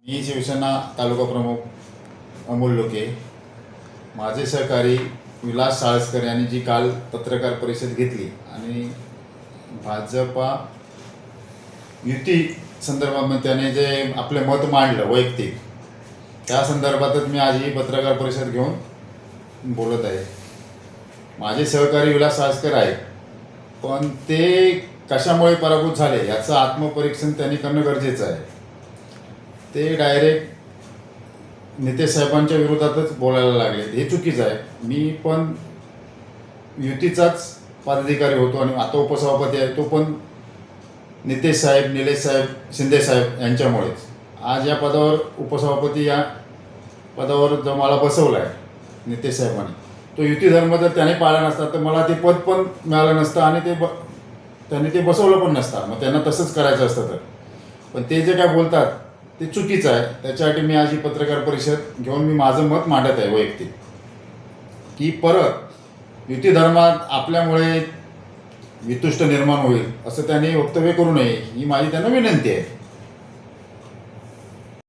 मी शिवसेना तालुका प्रमुख अमोल लोके, माझे सहकारी विलास साळसकर यांनी जी काल पत्रकार परिषद घेतली आणि भाजपा युती संदर्भात त्याने जे आपले मत मांडलं वैयक्तिक, त्या संदर्भातच मी आज ही पत्रकार परिषद घेऊन बोलत आहे. माझे सहकारी विलास साळसकर आहेत, पण ते कशामुळे पराभूत झाले याचं आत्मपरीक्षण त्यांनी करणं गरजेचं आहे. ते डायरेक्ट नितेश साहेबांच्या विरोधातच बोलायला लागले, हे चुकीचं आहे. मी पण युतीचाच पदाधिकारी होतो आणि आता उपसभापती आहे, तो पण नितेश साहेब, निलेश साहेब, शिंदे साहेब यांच्यामुळेच. आज या पदावर उपसभापती या पदावर जो मला बसवला आहे नितेश साहेबांनी, तो युती धर्म जर त्याने पाळला नसता तर मला ते पद पण मिळालं नसतं आणि त्यांनी ते बसवलं पण नसतं. मग त्यांना तसंच करायचं असतं तर. पण ते जे काय बोलतात ते चुकीचं आहे. त्याच्यासाठी मी आज ही पत्रकार परिषद घेऊन मी माझं मत मांडत आहे वैयक्तिक, की परत युती धर्मात आपल्यामुळे वितुष्ट निर्माण होईल असं त्यांनी वक्तव्य करू नये, ही माझी त्यांना विनंती आहे.